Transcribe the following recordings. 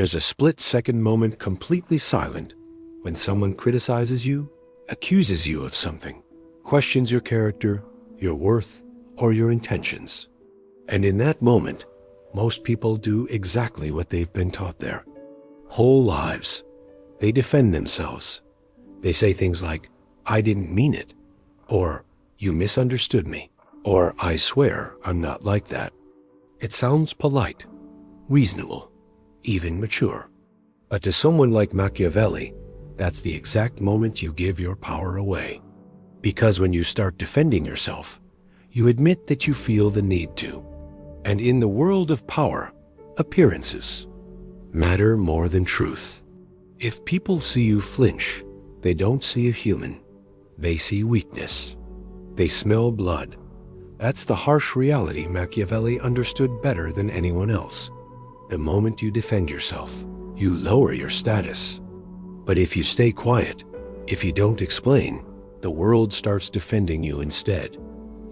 There's a split-second moment completely silent when someone criticizes you, accuses you of something, questions your character, your worth, or your intentions. And in that moment, most people do exactly what they've been taught their whole lives. They defend themselves. They say things like, "I didn't mean it," or "You misunderstood me," or "I swear I'm not like that." It sounds polite, reasonable, even mature. But to someone like Machiavelli, that's the exact moment you give your power away. Because when you start defending yourself, you admit that you feel the need to. And in the world of power, appearances matter more than truth. If people see you flinch, they don't see a human. They see weakness. They smell blood. That's the harsh reality Machiavelli understood better than anyone else. The moment you defend yourself, you lower your status. But if you stay quiet, if you don't explain, the world starts defending you instead.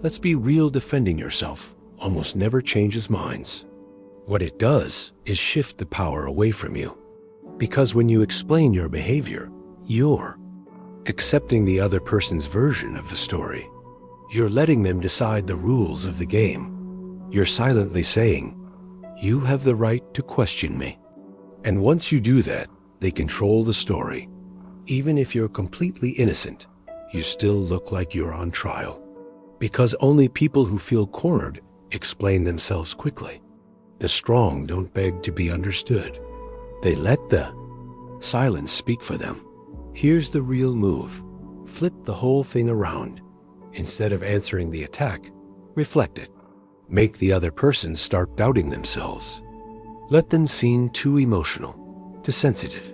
Let's be real, defending yourself almost never changes minds. What it does is shift the power away from you. Because when you explain your behavior, you're accepting the other person's version of the story. You're letting them decide the rules of the game. You're silently saying, "You have the right to question me." And once you do that, they control the story. Even if you're completely innocent, you still look like you're on trial. Because only people who feel cornered explain themselves quickly. The strong don't beg to be understood. They let the silence speak for them. Here's the real move. Flip the whole thing around. Instead of answering the attack, reflect it. Make the other person start doubting themselves. Let them seem too emotional, too sensitive,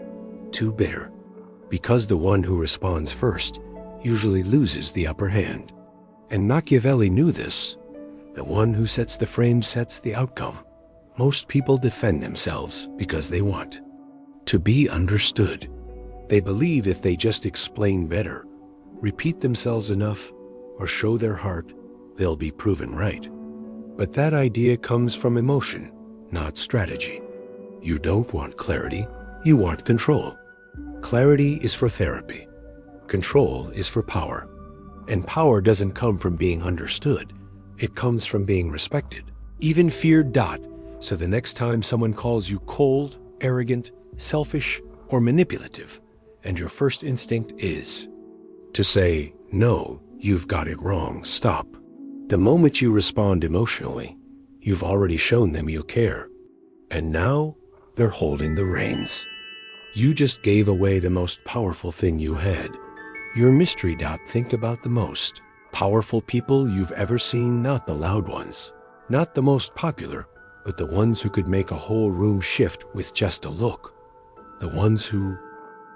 too bitter. Because the one who responds first usually loses the upper hand. And Machiavelli knew this. The one who sets the frame sets the outcome. Most people defend themselves because they want to be understood. They believe if they just explain better, repeat themselves enough, or show their heart, they'll be proven right. But that idea comes from emotion, not strategy. You don't want clarity, you want control. Clarity is for therapy. Control is for power. And power doesn't come from being understood. It comes from being respected, even feared. So the next time someone calls you cold, arrogant, selfish, or manipulative, and your first instinct is to say, "No, you've got it wrong, stop." The moment you respond emotionally, you've already shown them you care. And now they're holding the reins. You just gave away the most powerful thing you had. Your mystery. Think about the most powerful people you've ever seen, not the loud ones, not the most popular, but the ones who could make a whole room shift with just a look. The ones who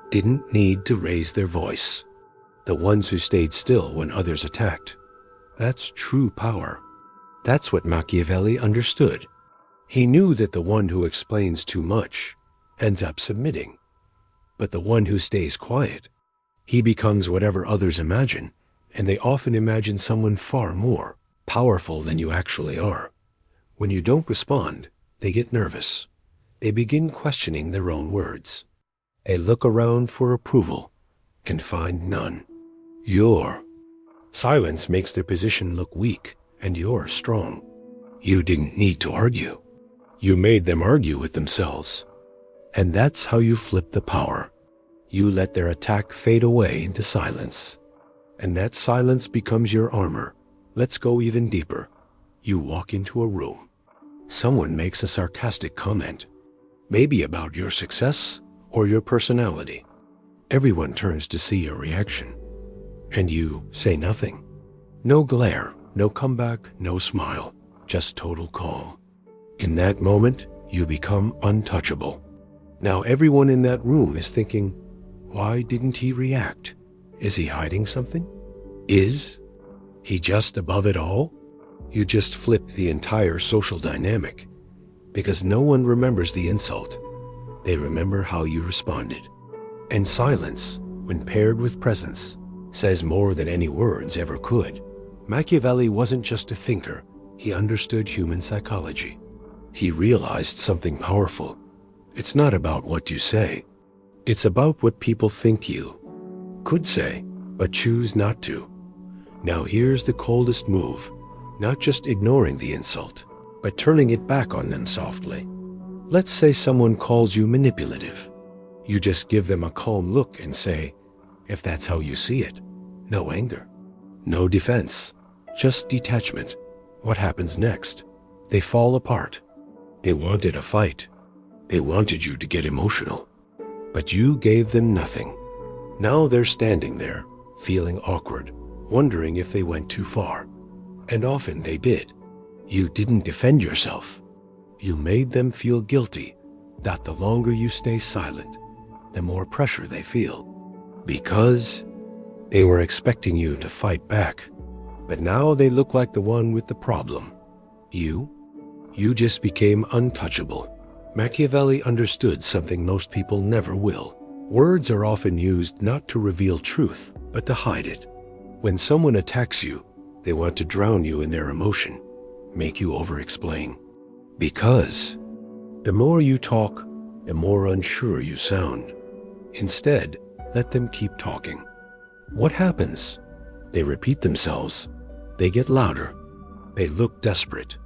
didn't need to raise their voice. The ones who stayed still when others attacked. That's true power. That's what Machiavelli understood. He knew that the one who explains too much ends up submitting. But the one who stays quiet, he becomes whatever others imagine, and they often imagine someone far more powerful than you actually are. When you don't respond, they get nervous. They begin questioning their own words. They look around for approval and find none. Your silence makes their position look weak, and you're strong. You didn't need to argue. You made them argue with themselves. And that's how you flip the power. You let their attack fade away into silence. And that silence becomes your armor. Let's go even deeper. You walk into a room. Someone makes a sarcastic comment, maybe about your success or your personality. Everyone turns to see your reaction. And you say nothing. No glare, no comeback, no smile, just total calm. In that moment, you become untouchable. Now everyone in that room is thinking, why didn't he react? Is he hiding something? Is he just above it all? You just flipped the entire social dynamic, because no one remembers the insult. They remember how you responded. And silence, when paired with presence, says more than any words ever could. Machiavelli wasn't just a thinker, he understood human psychology. He realized something powerful. It's not about what you say. It's about what people think you could say, but choose not to. Now here's the coldest move. Not just ignoring the insult, but turning it back on them softly. Let's say someone calls you manipulative. You just give them a calm look and say, if that's how you see it, no anger, no defense, just detachment. What happens next? They fall apart. They wanted a fight. They wanted you to get emotional. But you gave them nothing. Now they're standing there, feeling awkward, wondering if they went too far. And often they did. You didn't defend yourself. You made them feel guilty that the longer you stay silent, the more pressure they feel. Because they were expecting you to fight back. But now they look like the one with the problem. You just became untouchable. Machiavelli understood something most people never will. Words are often used not to reveal truth, but to hide it. When someone attacks you, they want to drown you in their emotion, make you over-explain. Because the more you talk, the more unsure you sound. Instead, let them keep talking. What happens? They repeat themselves. They get louder. They look desperate.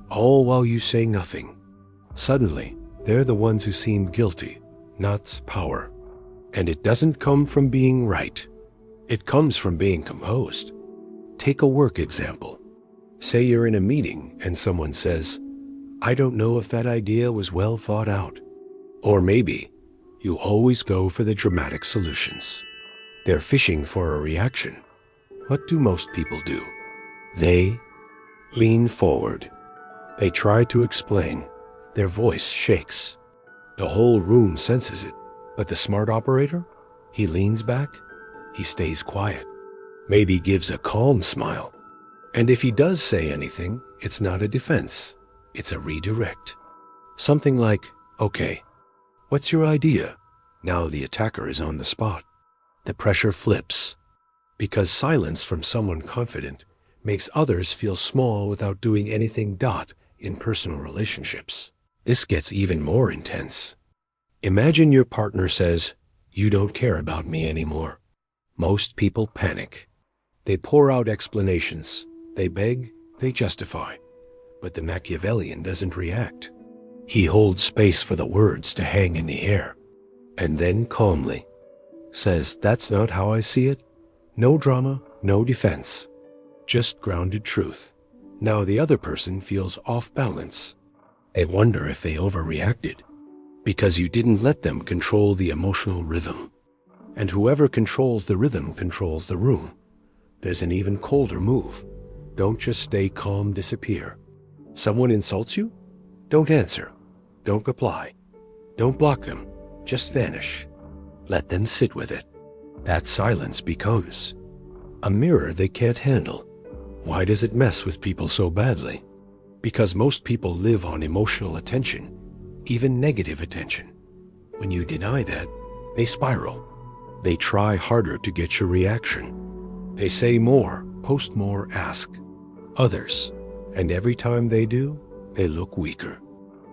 All while you say nothing. Suddenly, they're the ones who seem guilty, not power. And it doesn't come from being right. It comes from being composed. Take a work example. Say you're in a meeting and someone says, I don't know if that idea was well thought out. Or maybe you always go for the dramatic solutions. They're fishing for a reaction. What do most people do? They lean forward. They try to explain. Their voice shakes. The whole room senses it. But the smart operator? He leans back. He stays quiet. Maybe gives a calm smile. And if he does say anything, it's not a defense. It's a redirect. Something like, okay, what's your idea? Now the attacker is on the spot. The pressure flips. Because silence from someone confident makes others feel small without doing anything. In personal relationships, this gets even more intense. Imagine your partner says, you don't care about me anymore. Most people panic. They pour out explanations. They beg, they justify. But the Machiavellian doesn't react. He holds space for the words to hang in the air. And then calmly says, that's not how I see it. No drama, no defense. Just grounded truth. Now the other person feels off balance. They wonder if they overreacted. Because you didn't let them control the emotional rhythm. And whoever controls the rhythm controls the room. There's an even colder move. Don't just stay calm, disappear. Someone insults you? Don't answer. Don't reply. Don't block them. Just vanish. Let them sit with it. That silence becomes a mirror they can't handle. Why does it mess with people so badly? Because most people live on emotional attention, even negative attention. When you deny that, they spiral. They try harder to get your reaction. They say more, post more, ask others. And every time they do, they look weaker.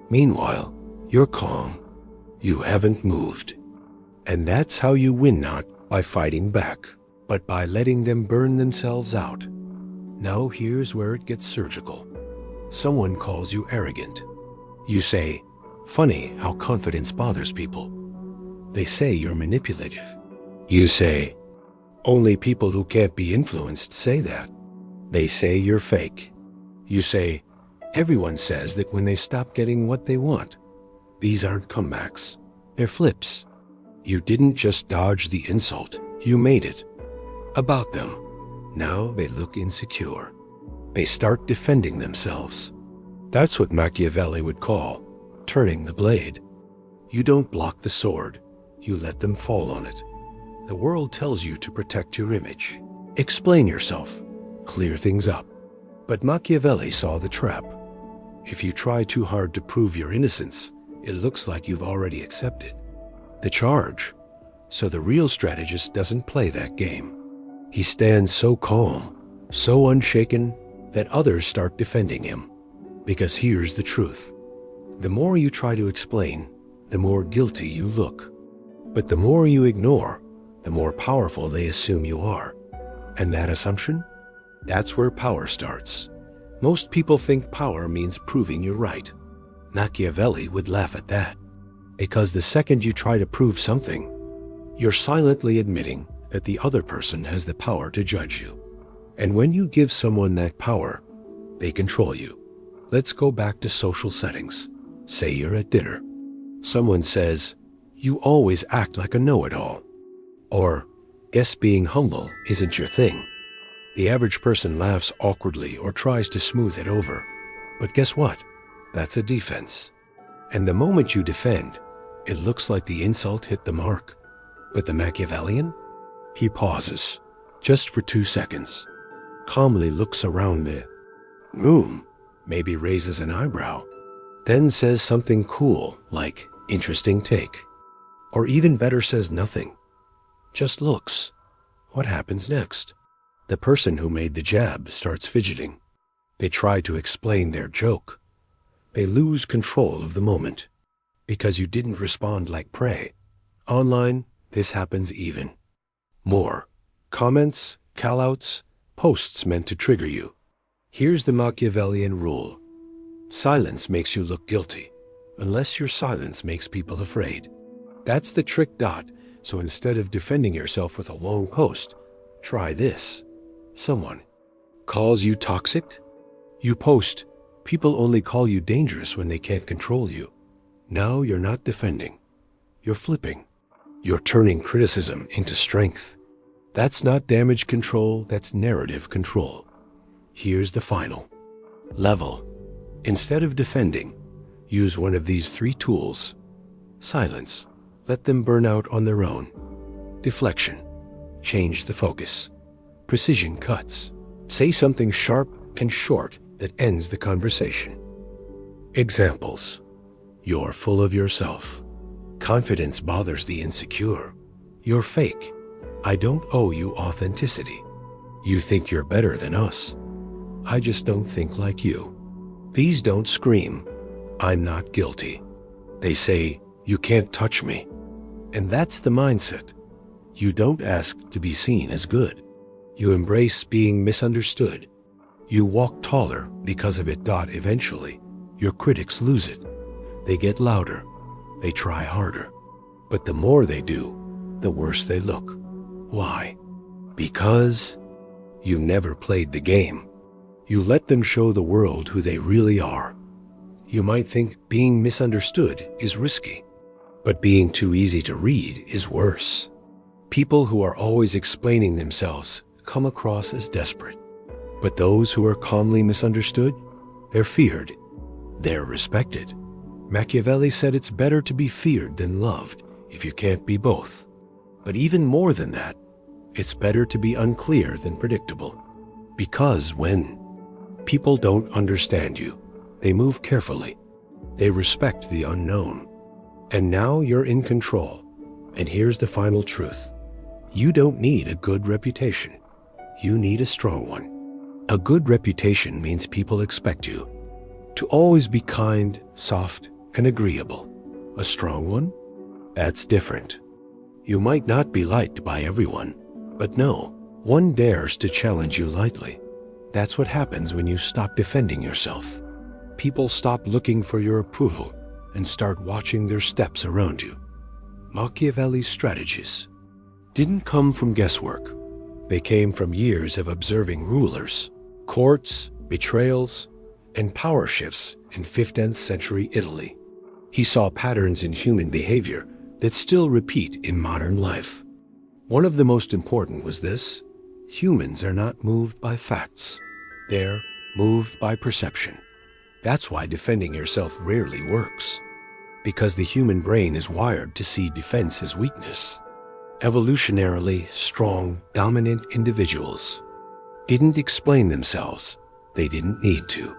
Meanwhile, you're calm. You haven't moved. And that's how you win, not by fighting back, but by letting them burn themselves out. Now here's where it gets surgical. Someone calls you arrogant. You say, funny how confidence bothers people. They say you're manipulative. You say, only people who can't be influenced say that. They say you're fake. You say, everyone says that when they stop getting what they want. These aren't comebacks. They're flips. You didn't just dodge the insult. You made it about them. Now they look insecure. They start defending themselves. That's what Machiavelli would call turning the blade. You don't block the sword. You let them fall on it. The world tells you to protect your image. Explain yourself. Clear things up. But Machiavelli saw the trap. If you try too hard to prove your innocence, it looks like you've already accepted the charge. So the real strategist doesn't play that game. He stands so calm, so unshaken, that others start defending him. Because here's the truth. The more you try to explain, the more guilty you look. But the more you ignore, the more powerful they assume you are. And that assumption? That's where power starts. Most people think power means proving you're right. Machiavelli would laugh at that. Because the second you try to prove something, you're silently admitting that the other person has the power to judge you. And when you give someone that power, they control you. Let's go back to social settings. Say you're at dinner. Someone says, "You always act like a know-it-all." Or, "Guess being humble isn't your thing." The average person laughs awkwardly or tries to smooth it over. But guess what? That's a defense. And the moment you defend, it looks like the insult hit the mark. But the Machiavellian? He pauses, just for 2 seconds, calmly looks around the room, maybe raises an eyebrow, then says something cool like, "Interesting take." Or even better, says nothing. Just looks. What happens next? The person who made the jab starts fidgeting. They try to explain their joke. They lose control of the moment. Because you didn't respond like prey. Online, this happens even more. Comments, callouts, posts meant to trigger you. Here's the Machiavellian rule. Silence makes you look guilty, unless your silence makes people afraid. That's the trick. So instead of defending yourself with a long post, try this. Someone calls you toxic? You post, "People only call you dangerous when they can't control you." Now you're not defending. You're flipping. You're turning criticism into strength. That's not damage control, that's narrative control. Here's the final level. Instead of defending, use one of these 3 tools. Silence. Let them burn out on their own. Deflection. Change the focus. Precision cuts. Say something sharp and short that ends the conversation. Examples. You're full of yourself. Confidence bothers the insecure. You're fake. I don't owe you authenticity. You think you're better than us. I just don't think like you. These don't scream, "I'm not guilty." They say, "You can't touch me." And that's the mindset. You don't ask to be seen as good. You embrace being misunderstood. You walk taller because of it. Eventually, your critics lose it. They get louder. They try harder. But the more they do, the worse they look. Why? Because you never played the game. You let them show the world who they really are. You might think being misunderstood is risky, but being too easy to read is worse. People who are always explaining themselves come across as desperate. But those who are calmly misunderstood, they're feared. They're respected. Machiavelli said it's better to be feared than loved if you can't be both. But even more than that, it's better to be unclear than predictable. Because when people don't understand you, they move carefully. They respect the unknown. And now you're in control. And here's the final truth. You don't need a good reputation. You need a strong one. A good reputation means people expect you to always be kind, soft, and agreeable. A strong one? That's different. You might not be liked by everyone, but no one dares to challenge you lightly. That's what happens when you stop defending yourself. People stop looking for your approval and start watching their steps around you. Machiavelli's strategies didn't come from guesswork. They came from years of observing rulers, courts, betrayals, and power shifts in 15th century Italy. He saw patterns in human behavior that still repeat in modern life. One of the most important was this: humans are not moved by facts. They're moved by perception. That's why defending yourself rarely works. Because the human brain is wired to see defense as weakness. Evolutionarily strong, dominant individuals didn't explain themselves. They didn't need to.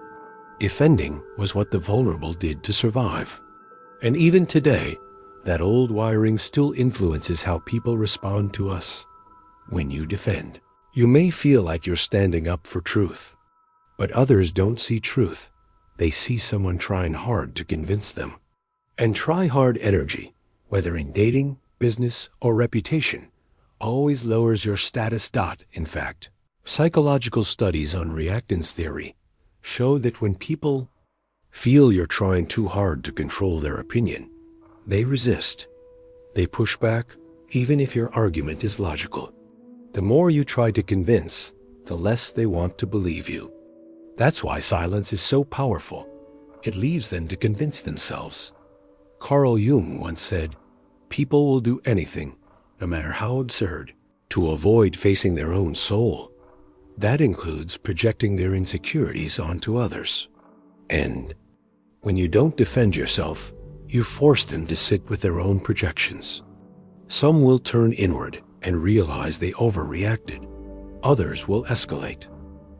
Defending was what the vulnerable did to survive. And even today, that old wiring still influences how people respond to us. When you defend, you may feel like you're standing up for truth. But others don't see truth. They see someone trying hard to convince them. And try-hard energy, whether in dating, business, or reputation, always lowers your status. In fact, psychological studies on reactance theory show that when people feel you're trying too hard to control their opinion, they resist. They push back, even if your argument is logical. The more you try to convince, the less they want to believe you. That's why silence is so powerful. It leaves them to convince themselves. Carl Jung once said, "People will do anything, no matter how absurd, to avoid facing their own soul. That includes projecting their insecurities onto others." And when you don't defend yourself, you force them to sit with their own projections. Some will turn inward and realize they overreacted. Others will escalate.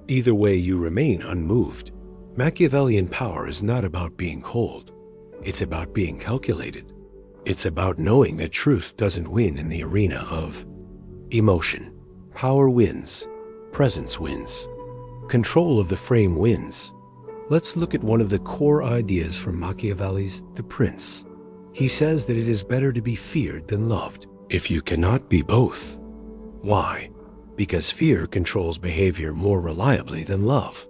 Either way, you remain unmoved. Machiavellian power is not about being cold. It's about being calculated. It's about knowing that truth doesn't win in the arena of emotion. Power wins. Presence wins. Control of the frame wins. Let's look at one of the core ideas from Machiavelli's The Prince. He says that it is better to be feared than loved, if you cannot be both. Why? Because fear controls behavior more reliably than love.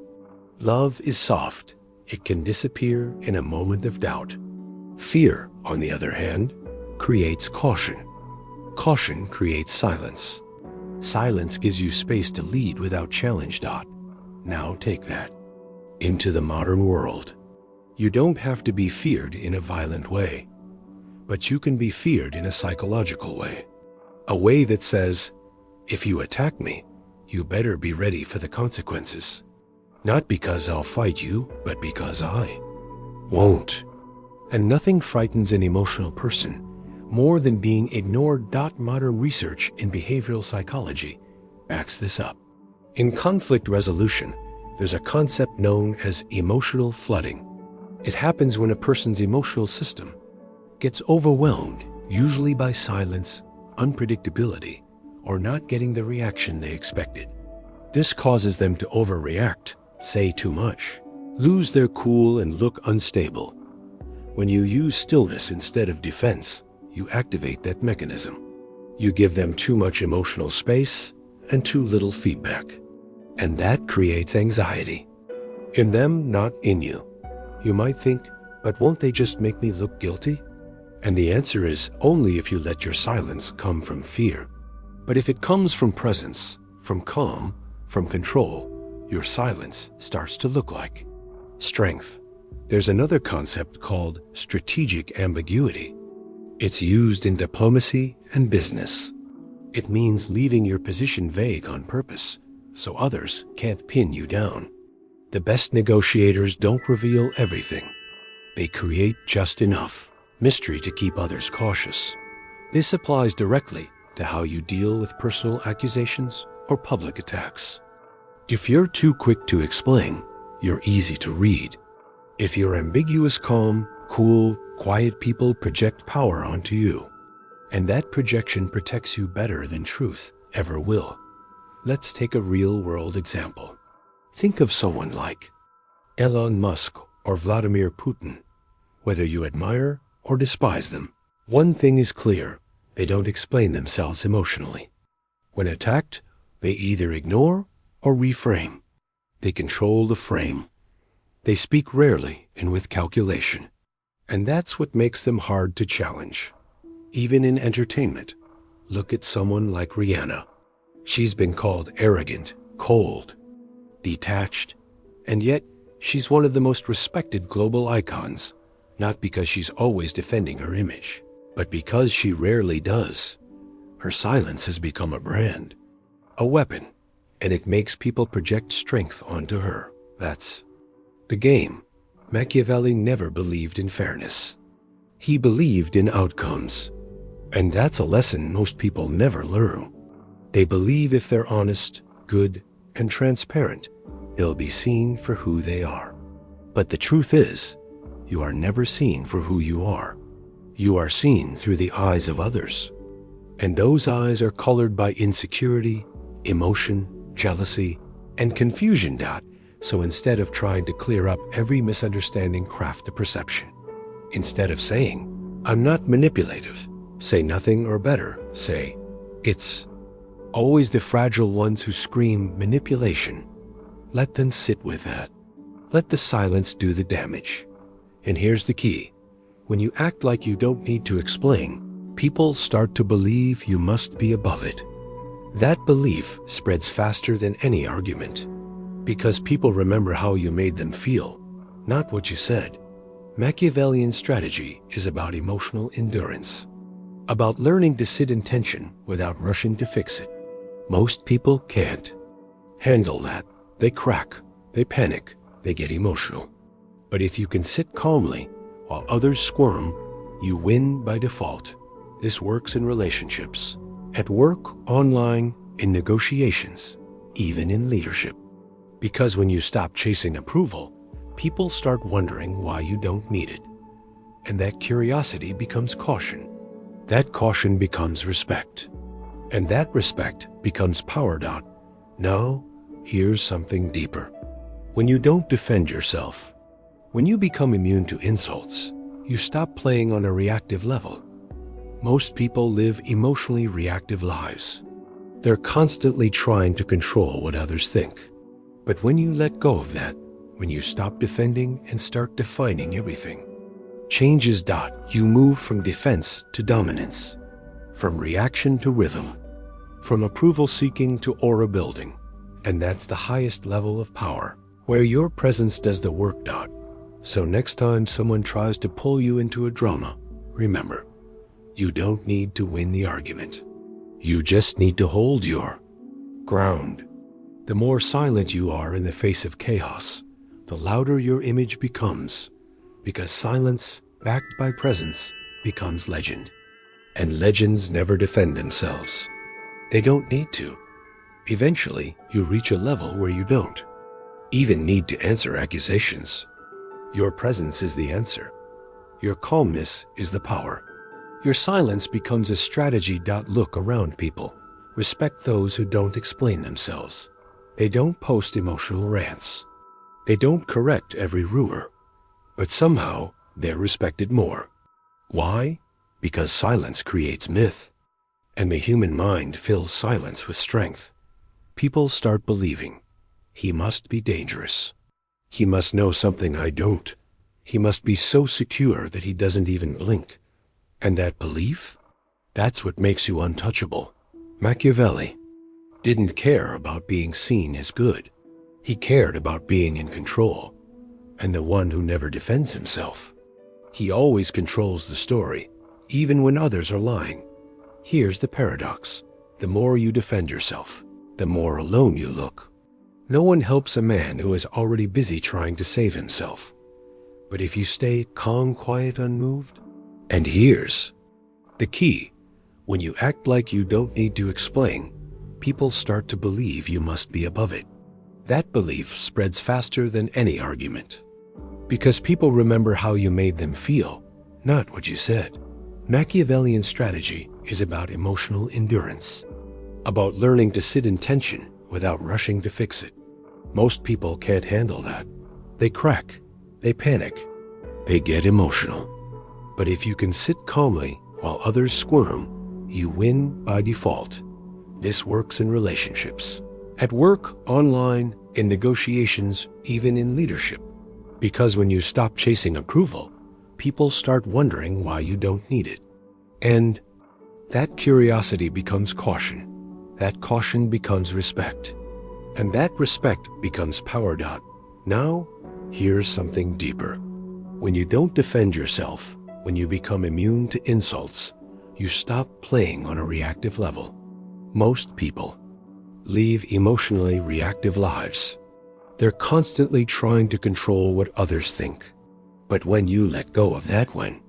Love is soft. It can disappear in a moment of doubt. Fear, on the other hand, creates caution. Caution creates silence. Silence gives you space to lead without challenge. Now take that into the modern world. You don't have to be feared in a violent way, but you can be feared in a psychological way. A way that says, if you attack me, you better be ready for the consequences. Not because I'll fight you, but because I won't. And nothing frightens an emotional person more than being ignored. Modern research in behavioral psychology backs this up. In conflict resolution, there's a concept known as emotional flooding. It happens when a person's emotional system gets overwhelmed, usually by silence, unpredictability, or not getting the reaction they expected. This causes them to overreact, say too much, lose their cool, and look unstable. When you use stillness instead of defense, you activate that mechanism. You give them too much emotional space and too little feedback. And that creates anxiety. In them, not in you. You might think, but won't they just make me look guilty? And the answer is only if you let your silence come from fear. But if it comes from presence, from calm, from control, your silence starts to look like strength. There's another concept called strategic ambiguity. It's used in diplomacy and business. It means leaving your position vague on purpose, so others can't pin you down. The best negotiators don't reveal everything. They create just enough mystery to keep others cautious. This applies directly to how you deal with personal accusations or public attacks. If you're too quick to explain, you're easy to read. If you're ambiguous, calm, cool, quiet people project power onto you. And that projection protects you better than truth ever will. Let's take a real-world example. Think of someone like Elon Musk or Vladimir Putin. Whether you admire or despise them, one thing is clear: they don't explain themselves emotionally. When attacked, they either ignore or reframe. They control the frame. They speak rarely and with calculation. And that's what makes them hard to challenge. Even in entertainment, look at someone like Rihanna. She's been called arrogant, cold, detached, and yet she's one of the most respected global icons, not because she's always defending her image, but because she rarely does. Her silence has become a brand, a weapon, and it makes people project strength onto her. That's the game. Machiavelli never believed in fairness. He believed in outcomes. And that's a lesson most people never learn. They believe if they're honest, good, and transparent, they'll be seen for who they are. But the truth is, you are never seen for who you are. You are seen through the eyes of others. And those eyes are colored by insecurity, emotion, jealousy, and confusion. So instead of trying to clear up every misunderstanding, craft the perception. Instead of saying, "I'm not manipulative," say nothing, or better, say, "It's." Always the fragile ones who scream manipulation. Let them sit with that. Let the silence do the damage. And here's the key. When you act like you don't need to explain, people start to believe you must be above it. That belief spreads faster than any argument. Because people remember how you made them feel, not what you said. Machiavellian strategy is about emotional endurance. About learning to sit in tension without rushing to fix it. Most people can't handle that. They crack, they panic, they get emotional. But if you can sit calmly while others squirm, you win by default. This works in relationships, at work, online, in negotiations, even in leadership. Because when you stop chasing approval, people start wondering why you don't need it. And that curiosity becomes caution. That caution becomes respect. And that respect becomes power. Now, here's something deeper. When you don't defend yourself, when you become immune to insults, you stop playing on a reactive level. Most people live emotionally reactive lives. They're constantly trying to control what others think. But when you let go of that, when you stop defending and start defining everything, changes. You move from defense to dominance, from reaction to rhythm, from approval seeking to aura building. And that's the highest level of power, where your presence does the work. So next time someone tries to pull you into a drama, remember, you don't need to win the argument. You just need to hold your ground. The more silent you are in the face of chaos, the louder your image becomes, because silence, backed by presence, becomes legend. And legends never defend themselves. They don't need to. Eventually, you reach a level where you don't even need to answer accusations. Your presence is the answer. Your calmness is the power. Your silence becomes a strategy. Look around people. Respect those who don't explain themselves. They don't post emotional rants. They don't correct every rumor. But somehow, they're respected more. Why? Because silence creates myth. And the human mind fills silence with strength. People start believing, he must be dangerous. He must know something I don't. He must be so secure that he doesn't even blink. And that belief? That's what makes you untouchable. Machiavelli didn't care about being seen as good. He cared about being in control. And the one who never defends himself. He always controls the story, even when others are lying. Here's the paradox. The more you defend yourself, the more alone you look. No one helps a man who is already busy trying to save himself. But if you stay calm, quiet, unmoved, and here's the key. When you act like you don't need to explain, people start to believe you must be above it. That belief spreads faster than any argument. Because people remember how you made them feel, not what you said. Machiavellian strategy is about emotional endurance, about learning to sit in tension without rushing to fix it. Most people can't handle that. They crack, they panic, they get emotional. But if you can sit calmly while others squirm, you win by default. This works in relationships, at work, online, in negotiations, even in leadership. Because when you stop chasing approval, people start wondering why you don't need it. And that curiosity becomes caution. That caution becomes respect. And that respect becomes power. Now, here's something deeper. When you don't defend yourself, when you become immune to insults, you stop playing on a reactive level. Most people live emotionally reactive lives. They're constantly trying to control what others think. But when you let go of that, when